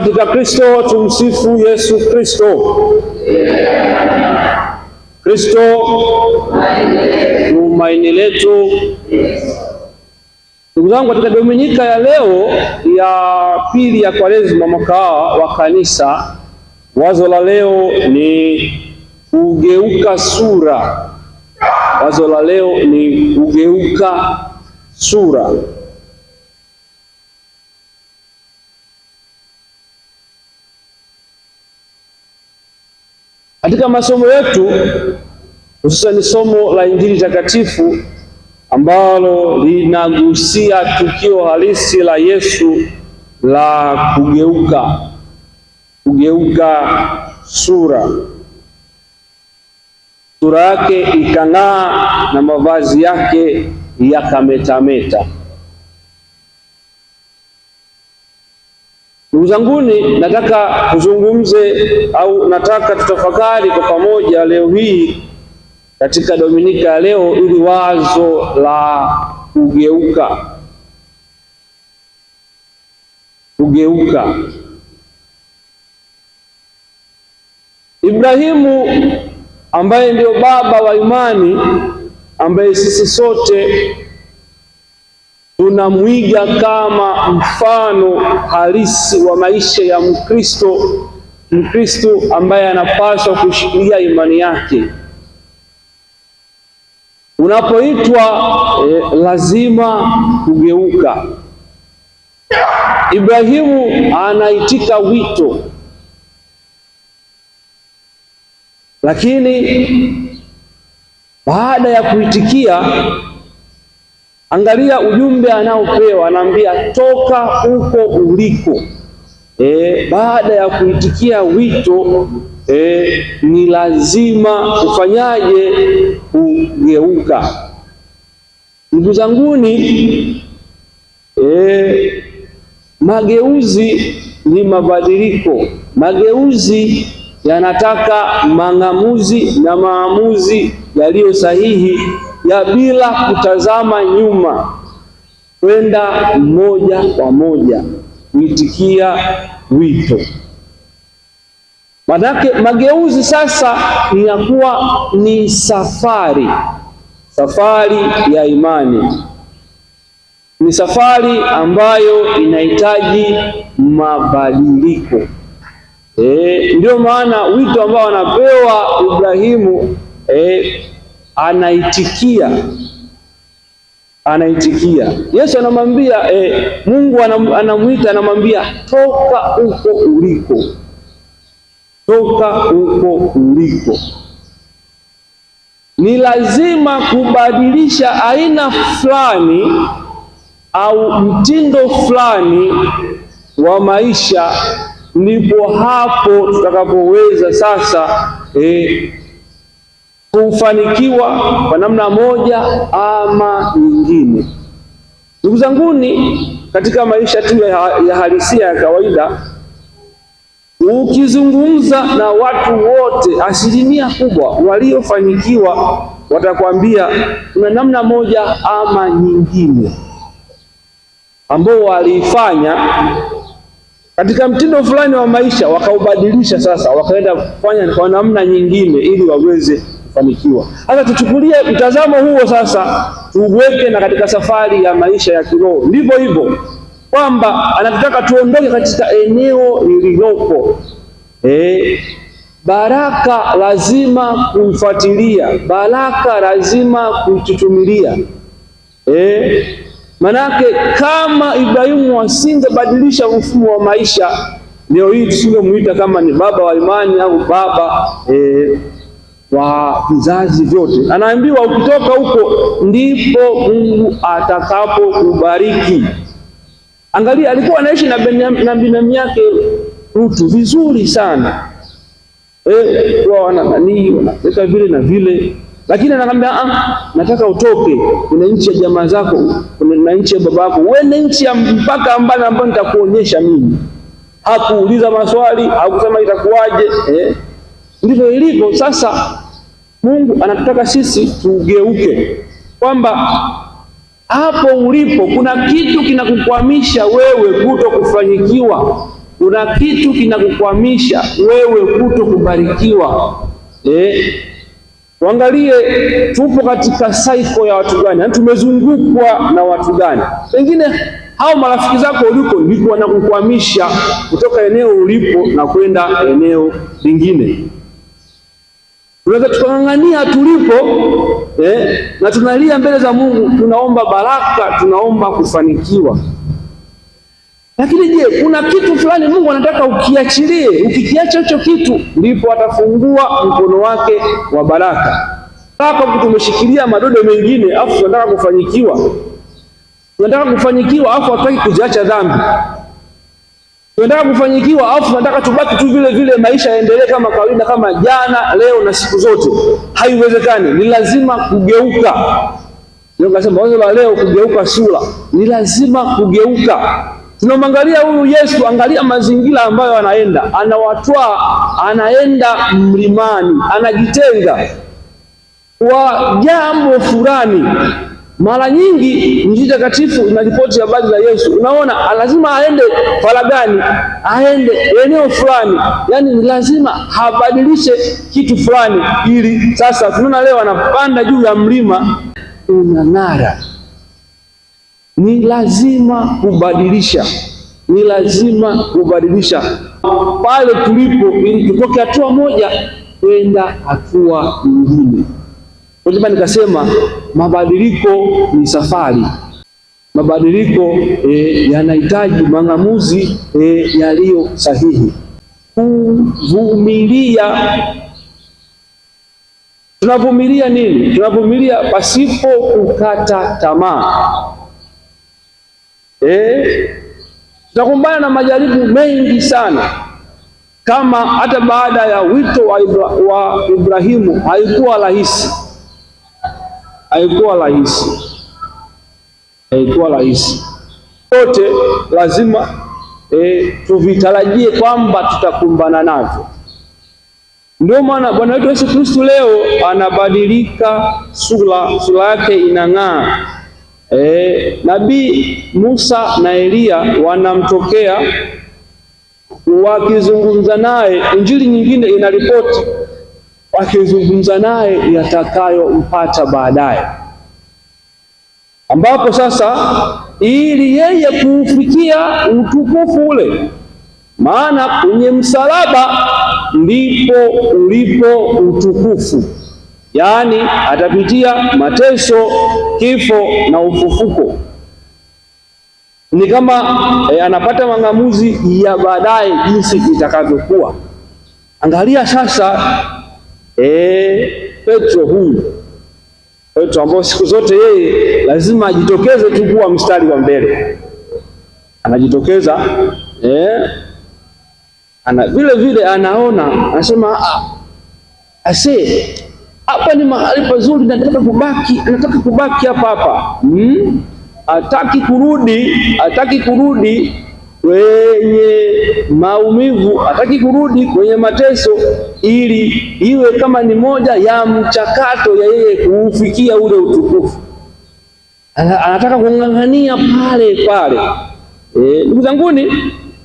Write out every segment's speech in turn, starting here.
katika Kristo, tumsifu Yesu Kristo. Kristo tumaini letu. Ndugu zangu, katika Dominika ya leo ya pili ya Kwaresima mwaka wa Kanisa, wazo la leo ni kugeuka sura. Wazo la leo ni kugeuka sura. Katika masomo yetu, hususani somo la Injili takatifu ambalo linagusia tukio halisi la Yesu la kugeuka sura. Sura yake ikang'aa na mavazi yake yakametameta. Ndugu zanguni, nataka tutafakari kwa pamoja leo hii katika Dominika ya leo, ili wazo la kugeuka. Ibrahimu ambaye ndio baba wa imani, ambaye sisi sote tunamwiga kama mfano halisi wa maisha ya Mkristo ambaye anapaswa kushikilia imani yake. Unapoitwa lazima kugeuka. Ibrahimu anaitika wito, lakini baada ya kuitikia, angalia ujumbe anaopewa, anaambia toka huko uliko. Baada ya kuitikia wito, ni lazima ufanyaje? Kugeuka. Ndugu zanguni, mageuzi ni mabadiliko. Mageuzi yanataka mang'amuzi na maamuzi yaliyo sahihi ya bila kutazama nyuma, kwenda moja kwa moja kuitikia wito. Manake mageuzi sasa inakuwa ni safari ya imani. Ni safari ambayo inahitaji mabadiliko. Ndio maana wito ambao anapewa Ibrahimu, anaitikia. Yesu anamwambia, Mungu anamwita, anamwambia toka huko uliko. Toka huko uliko. Ni lazima kubadilisha aina fulani au mtindo fulani wa maisha, ndipo hapo tutakapoweza sasa kufanikiwa kwa namna moja ama nyingine. Ndugu zanguni, katika maisha tu ya halisia ya kawaida, ukizungumza na watu wote, asilimia kubwa waliofanikiwa watakwambia kuna namna moja ama nyingine ambao waliifanya katika mtindo fulani wa maisha, wakaubadilisha sasa, wakaenda kufanya kwa namna nyingine ili waweze kufanikiwa. Sasa tuchukulie mtazamo huo sasa, tuweke na katika safari ya maisha ya kiroho. Ndivyo hivyo kwamba anataka tuondoke katika eneo lililopo. Baraka lazima kuifuatilia, baraka lazima kuitutumilia. Manake kama Ibrahimu asingebadilisha mfumo wa maisha, leo hii tusingemuita kama ni baba wa imani au baba wa vizazi vyote. Anaambiwa ukitoka huko ndipo Mungu atakapokubariki. Angalia, alikuwa anaishi na binamu yake Rutu vizuri sana, wanaweka vile na vile, lakini anakwambia nataka utoke, kuna nchi ya jamaa zako, kuna nchi ya baba yako, uende nchi ya mpaka ambayo nitakuonyesha mimi. Hakuuliza maswali, hakusema itakuwaje. Ndivyo ilivyo sasa. Mungu anataka sisi tugeuke, kwamba hapo ulipo kuna kitu kinakukwamisha wewe kuto kufanikiwa. kuna kitu kinakukwamisha wewe kuto kubarikiwa. Tuangalie tupo katika cycle ya watu gani, yaani tumezungukwa na watu gani. Pengine hao marafiki zako uliko ndiko wanakukwamisha kutoka eneo ulipo na kwenda eneo lingine. Tunaweza tukang'ang'ania tulipo na tunalia mbele za Mungu, tunaomba baraka, tunaomba kufanikiwa. Lakini je, kuna kitu fulani Mungu anataka ukiachilie. Ukikiacha hicho kitu, ndipo atafungua mkono wake wa baraka. Hapa tumeshikilia madodo mengine, afu tunataka kufanikiwa. Tunataka kufanikiwa afu hatutaki kuziacha dhambi. Tunataka kufanikiwa afu tunataka tubaki tu vile vile, maisha yaendelee kama kawaida, kama jana, leo na siku zote. Haiwezekani, ni lazima kugeuka. Ndio nasema wazo la leo, kugeuka sura. Ni lazima kugeuka. Tunamwangalia huyu Yesu, angalia mazingira ambayo anaenda, anawatwaa, anaenda mlimani, anajitenga kwa jambo fulani. Mara nyingi Injili Takatifu inaripoti habari za Yesu, unaona lazima aende faragani, aende eneo fulani, yaani ni lazima habadilishe kitu fulani, ili sasa tunaona leo anapanda juu ya mlima unang'ara. Ni lazima kubadilisha, ni lazima kubadilisha pale tulipo, ili tutoke hatua moja kwenda hatua nyingine. Kwa nikasema mabadiliko ni safari. Mabadiliko yanahitaji mang'amuzi yaliyo sahihi. Kuvumilia. Tunavumilia nini? Tunavumilia pasipo kukata tamaa. Tutakumbana na majaribu mengi sana, kama hata baada ya wito wa Ibrahimu haikuwa rahisi. Yote lazima tuvitarajie kwamba tutakumbana navyo. Ndio maana Bwana wetu Yesu Kristo leo anabadilika sura yake inang'aa. Nabii Musa na Elia wanamtokea wakizungumza naye. Injili nyingine inaripoti wakizungumza naye yatakayompata baadaye, ambapo sasa ili yeye kuufikia utukufu ule, maana kwenye msalaba ndipo ulipo utukufu, yaani atapitia mateso, kifo na ufufuko. Ni kama anapata mang'amuzi ya baadaye jinsi itakavyokuwa. Angalia sasa Petro ambao siku zote yeye lazima ajitokeze tu kuwa mstari wa mbele, anajitokeza vile vile anaona, anasema hapa ni mahali pazuri, anataka kubaki hapa. Hataki kurudi kwenye maumivu, hataki kurudi kwenye mateso, ili iwe kama ni moja ya mchakato ya yeye kuufikia ule utukufu. Anataka kung'ang'ania pale. Ndugu zanguni,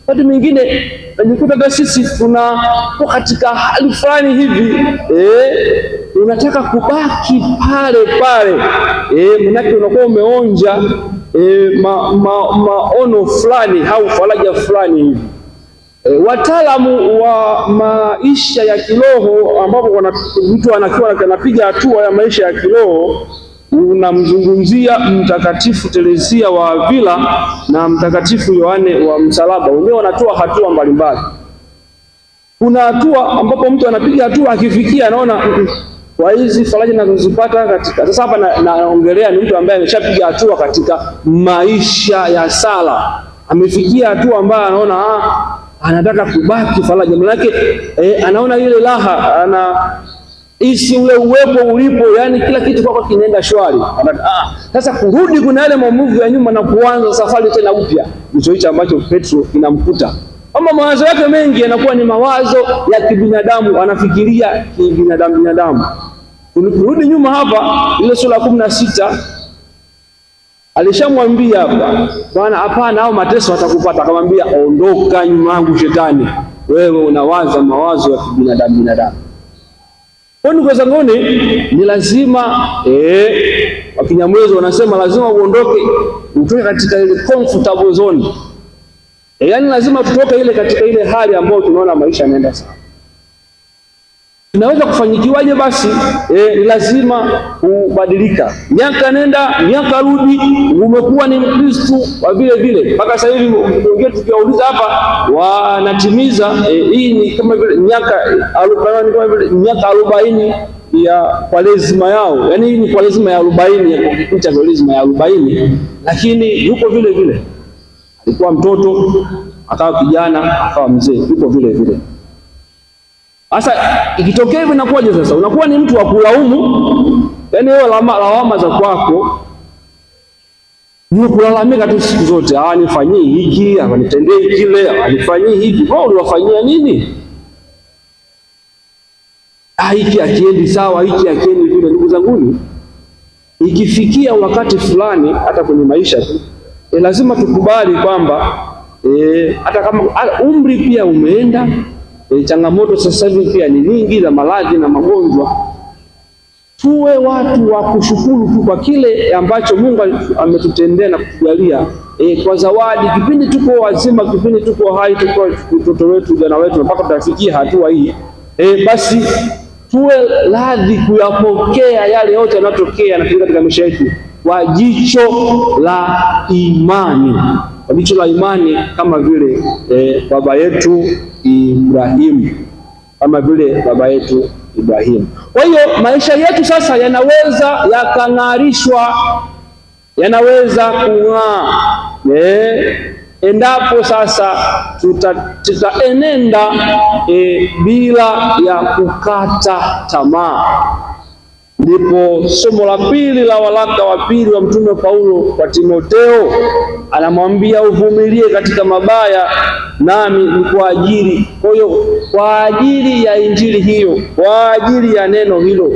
wakati mwingine najikuta hata sisi tunakuwa katika hali fulani hivi, unataka kubaki pale, manake unakuwa umeonja maono fulani au faraja fulani hivi. Wataalamu wa maisha ya kiroho, ambapo mtu anapiga hatua ya maisha ya kiroho, unamzungumzia Mtakatifu Teresia wa Avila na Mtakatifu Yohane wa Msalaba. Wenyewe wanatoa hatua mbalimbali. Kuna hatua ambapo mtu anapiga hatua, akifikia anaona kwa hizi faraja ninazozipata katika sasa hapa naongelea ni mtu ambaye ameshapiga hatua katika maisha ya sala. Amefikia hatua ambayo anaona anataka kubaki faraja. Manake anaona ile raha, isi ule uwepo ulipo, yani kila kitu kwako kinaenda shwari. Sasa kurudi kuna yale maumivu ya nyuma na kuanza safari tena upya. Ndicho hicho ambacho Petro kinamkuta. Ama mawazo yake mengi yanakuwa ni mawazo ya kibinadamu, anafikiria kibinadamu. Kurudi nyuma hapa, ile sura 16 alishamwambia hapa, bwana, hapana, hao mateso atakupata. Akamwambia, ondoka nyuma yangu Shetani, wewe unawaza mawazo ya binadamu. Kwa ndugu zanguni, ni lazima Wakinyamwezi wanasema lazima uondoke, utoke katika ile comfortable zone. Yaani lazima tutoke ile katika ile hali ambayo tunaona maisha yanaenda sawa. Tunaweza kufanyikiwaje basi? Ni lazima kubadilika. Miaka nenda, miaka rudi, umekuwa ni Mkristo wa vile vile. Mpaka sasa hivi wengine tukiwauliza hapa wanatimiza hii ni kama vile miaka 40 ya Kwaresima yao. Yaani hii ni Kwaresima ya 40 ya kupita Kwaresima ya 40, lakini yuko vile vile. Alikuwa mtoto, akawa kijana, akawa mzee, yuko vile vile. Sasa ikitokea hivyo inakuwaje sasa? Unakuwa ni mtu wa kulaumu, yaani wewe lawama za kwako ni kulalamika tu siku zote, nifanyii hiki, nitendee kile, nifanyii hivi. Wewe uliwafanyia nini? Hiki akiendi sawa, hiki akiendi vile. Ndugu zangu, ikifikia wakati fulani hata kwenye maisha tu lazima tukubali kwamba hata kama umri pia umeenda, changamoto sasa hivi pia ni nyingi za maradhi na magonjwa, tuwe watu wa kushukuru tu kwa kile ambacho Mungu ametutendea na kutujalia kwa zawadi. Kipindi tuko wazima, kipindi tuko hai, tuko mtoto wetu, jana wetu, mpaka tutafikia hatua hii, basi tuwe radhi kuyapokea yale yote yanayotokea na katika maisha yetu kwa jicho la imani, kwa jicho la imani, kama vile baba yetu Ibrahimu, kama vile baba yetu Ibrahimu. Kwa hiyo maisha yetu sasa yanaweza yakang'arishwa, yanaweza kung'aa endapo sasa tutaenenda bila ya kukata tamaa. Ndipo somo la pili la waraka wa pili wa Mtume Paulo kwa Timotheo, anamwambia uvumilie katika mabaya, nami ni kwa ajili. Kwa hiyo kwa ajili ya injili hiyo, kwa ajili ya neno hilo,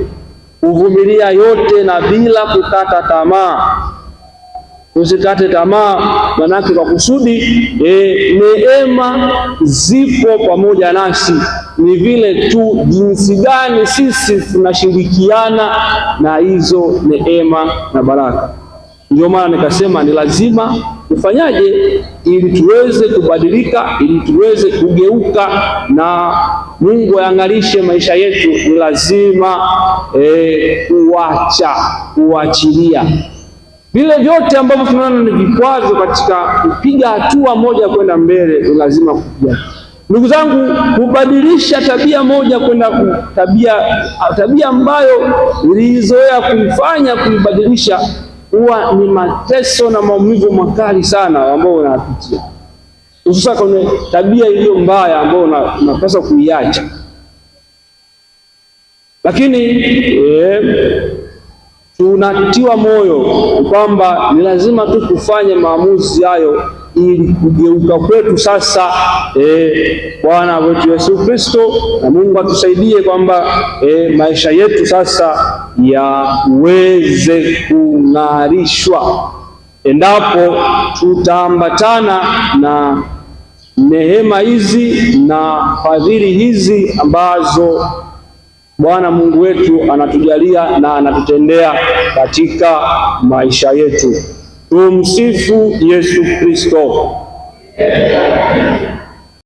uvumilia yote na bila kukata tamaa. Usikate tamaa, manake kwa kusudi neema zipo pamoja nasi. Ni vile tu jinsi gani sisi tunashirikiana na hizo neema na baraka. Ndio maana nikasema ni lazima tufanyaje ili tuweze kubadilika, ili tuweze kugeuka na Mungu ang'arishe maisha yetu. Ni lazima kuachilia vile vyote ambavyo tunaona ni vikwazo katika kupiga hatua moja kwenda mbele. Ni lazima kupiga. Ndugu zangu, kubadilisha tabia moja kwenda tabia ambayo nilizoea kuifanya, kuibadilisha huwa ni mateso na maumivu makali sana ambayo unapitia, hususan kwenye tabia iliyo mbaya ambayo unapaswa kuiacha. Lakini tunatiwa moyo kwamba ni lazima tu kufanya maamuzi hayo ili kugeuka kwetu sasa Bwana wetu Yesu Kristo, na Mungu atusaidie kwamba maisha yetu sasa yaweze kung'arishwa endapo tutaambatana na neema hizi na fadhili hizi ambazo Bwana Mungu wetu anatujalia na anatutendea katika maisha yetu. Tumsifu Yesu Kristo.